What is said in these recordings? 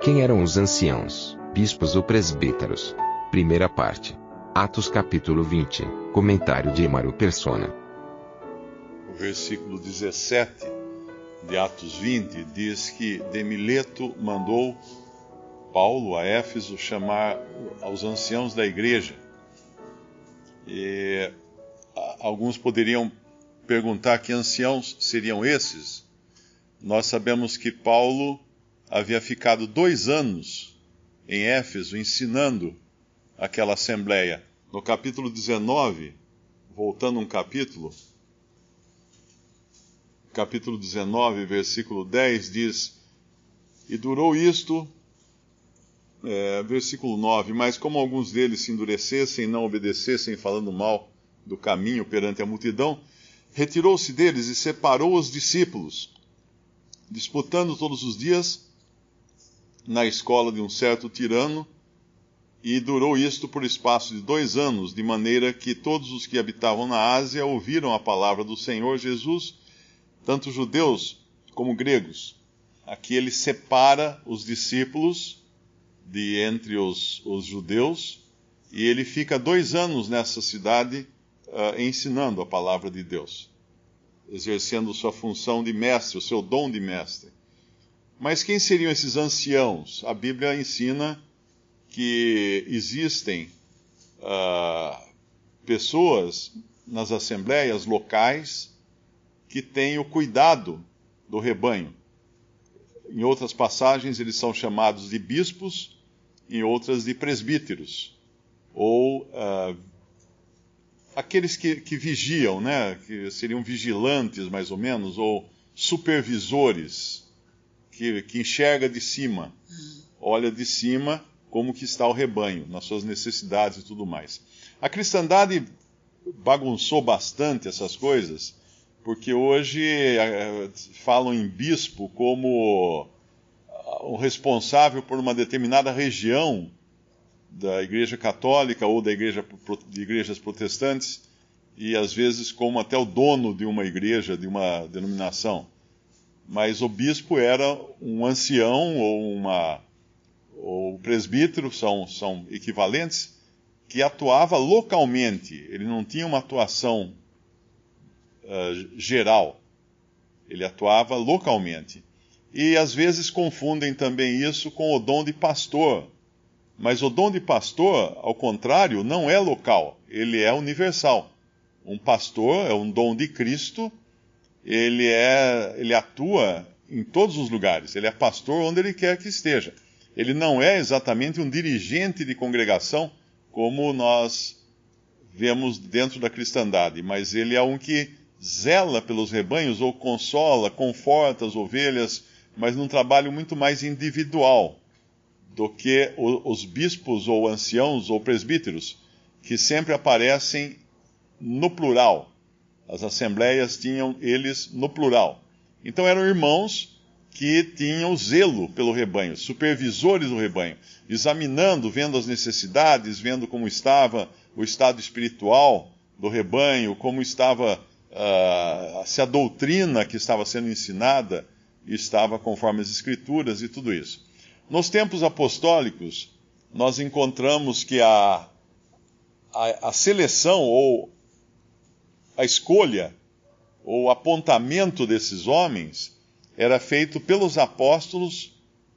Quem eram os anciãos, bispos ou presbíteros? Primeira parte. Atos capítulo 20. Comentário de Mário Persona. O versículo 17 de Atos 20 diz que de Mileto mandou Paulo a Éfeso chamar aos anciãos da igreja. E alguns poderiam perguntar que anciãos seriam esses. Nós sabemos que Paulo havia ficado 2 anos em Éfeso ensinando aquela assembleia. No capítulo 19, voltando um capítulo 19, versículo 10, diz: E durou isto, versículo 9, mas como alguns deles se endurecessem e não obedecessem, falando mal do caminho perante a multidão, retirou-se deles e separou os discípulos, disputando todos os dias na escola de um certo tirano, e durou isto por espaço de 2 anos, de maneira que todos os que habitavam na Ásia ouviram a palavra do Senhor Jesus, tanto judeus como gregos. Aqui ele separa os discípulos de entre os judeus, e ele fica 2 anos nessa cidade ensinando a palavra de Deus, exercendo sua função de mestre, o seu dom de mestre. Mas quem seriam esses anciãos? A Bíblia ensina que existem pessoas nas assembleias locais que têm o cuidado do rebanho. Em outras passagens eles são chamados de bispos, em outras de presbíteros, ou aqueles que vigiam, né? Que seriam vigilantes mais ou menos, ou supervisores, que enxerga de cima, olha de cima como que está o rebanho, nas suas necessidades e tudo mais. A cristandade bagunçou bastante essas coisas, porque hoje falam em bispo como o responsável por uma determinada região da Igreja Católica ou de igrejas protestantes, e às vezes como até o dono de uma igreja, de uma denominação. Mas o bispo era um ancião ou o presbítero, são equivalentes, que atuava localmente. Ele não tinha uma atuação geral. Ele atuava localmente. E às vezes confundem também isso com o dom de pastor. Mas o dom de pastor, ao contrário, não é local, ele é universal. Um pastor é um dom de Cristo, ele atua em todos os lugares, ele é pastor onde ele quer que esteja. Ele não é exatamente um dirigente de congregação, como nós vemos dentro da cristandade, mas ele é um que zela pelos rebanhos, ou consola, conforta as ovelhas, mas num trabalho muito mais individual do que os bispos ou anciãos ou presbíteros, que sempre aparecem no plural. As assembleias tinham eles no plural. Então eram irmãos que tinham zelo pelo rebanho, supervisores do rebanho, examinando, vendo as necessidades, vendo como estava o estado espiritual do rebanho, como estava, se a doutrina que estava sendo ensinada estava conforme as Escrituras e tudo isso. Nos tempos apostólicos, nós encontramos que a seleção ou a escolha ou o apontamento desses homens era feito pelos apóstolos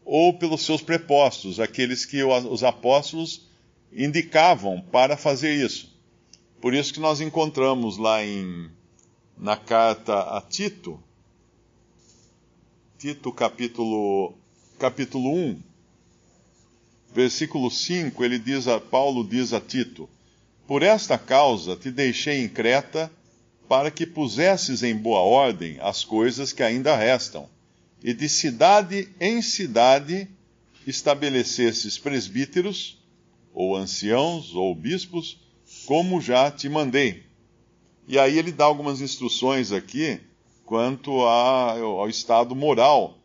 ou pelos seus prepostos, aqueles que os apóstolos indicavam para fazer isso. Por isso que nós encontramos lá na carta a Tito, capítulo 1, versículo 5, Paulo diz a Tito: Por esta causa te deixei em Creta, para que pusesses em boa ordem as coisas que ainda restam, e de cidade em cidade estabelecesses presbíteros, ou anciãos, ou bispos, como já te mandei. E aí ele dá algumas instruções aqui quanto ao estado moral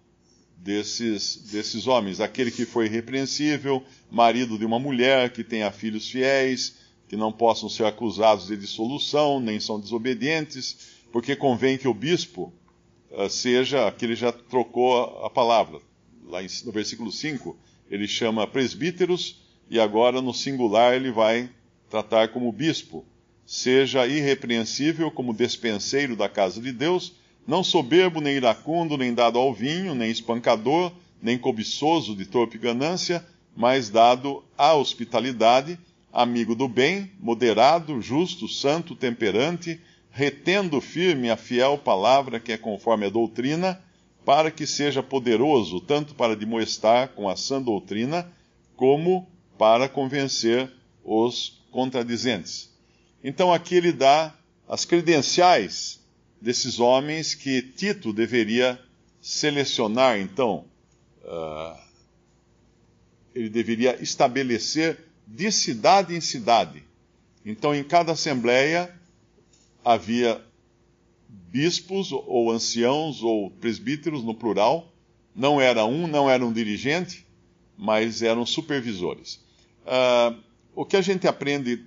desses homens. Aquele que foi irrepreensível, marido de uma mulher, que tenha filhos fiéis, que não possam ser acusados de dissolução, nem são desobedientes, porque convém que o bispo seja, que ele já trocou a palavra, Lá no versículo 5, ele chama presbíteros, e agora no singular ele vai tratar como bispo. Seja irrepreensível como despenseiro da casa de Deus, não soberbo, nem iracundo, nem dado ao vinho, nem espancador, nem cobiçoso de torpe ganância, mas dado à hospitalidade, amigo do bem, moderado, justo, santo, temperante, retendo firme a fiel palavra que é conforme a doutrina, para que seja poderoso tanto para admoestar com a sã doutrina, como para convencer os contradizentes. Então aqui ele dá as credenciais desses homens que Tito deveria selecionar, então, ele deveria estabelecer de cidade em cidade. Então, em cada assembleia havia bispos, ou anciãos, ou presbíteros, no plural. Não era um dirigente, mas eram supervisores. O que a gente aprende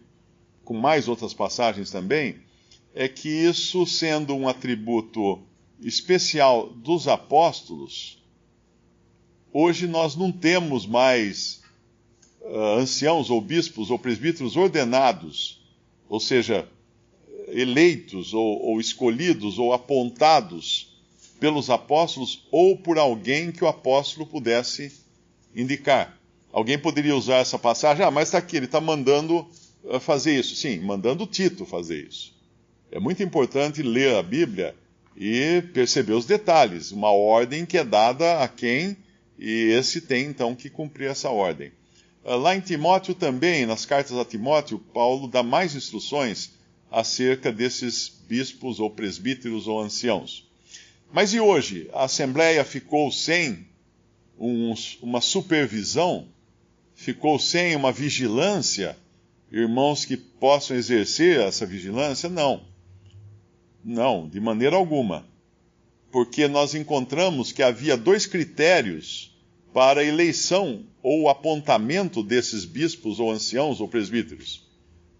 com mais outras passagens também, é que isso, sendo um atributo especial dos apóstolos, hoje nós não temos mais anciãos ou bispos ou presbíteros ordenados, ou seja, eleitos ou escolhidos ou apontados pelos apóstolos ou por alguém que o apóstolo pudesse indicar. Alguém poderia usar essa passagem, mas está aqui, ele está mandando fazer isso. Sim, mandando Tito fazer isso. É muito importante ler a Bíblia e perceber os detalhes, uma ordem que é dada a quem, e esse tem então que cumprir essa ordem. Lá em Timóteo também, nas cartas a Timóteo, Paulo dá mais instruções acerca desses bispos ou presbíteros ou anciãos. Mas e hoje? A Assembleia ficou sem uma supervisão? Ficou sem uma vigilância? Irmãos que possam exercer essa vigilância? Não. Não, de maneira alguma. Porque nós encontramos que havia 2 critérios para a eleição ou apontamento desses bispos ou anciãos ou presbíteros.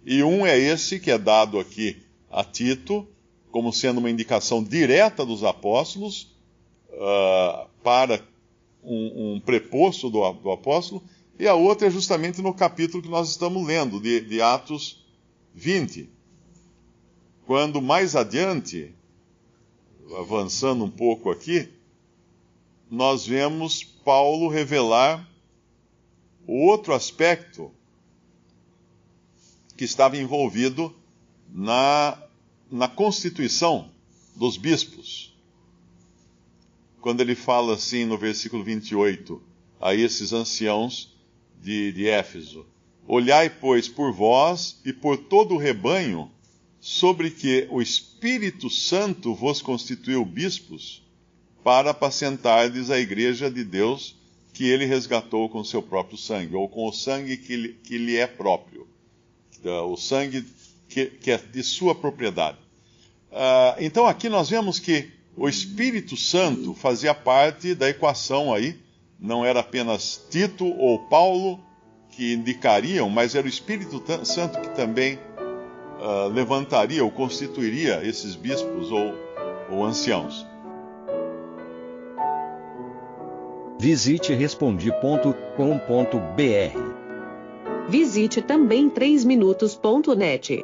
E um é esse que é dado aqui a Tito, como sendo uma indicação direta dos apóstolos para um preposto do apóstolo, e a outra é justamente no capítulo que nós estamos lendo, de Atos 20. Quando mais adiante, avançando um pouco aqui, nós vemos Paulo revelar o outro aspecto que estava envolvido na constituição dos bispos. Quando ele fala assim no versículo 28, a esses anciãos de Éfeso: olhai, pois, por vós e por todo o rebanho, sobre que o Espírito Santo vos constituiu bispos, para apacentardes a igreja de Deus, que ele resgatou com seu próprio sangue, ou com o sangue que lhe é próprio, o sangue que é de sua propriedade. Então aqui nós vemos que o Espírito Santo fazia parte da equação aí. Não era apenas Tito ou Paulo que indicariam, mas era o Espírito Santo que também levantaria ou constituiria esses bispos ou anciãos. Visite Respondi.com.br. Visite também 3minutos.net.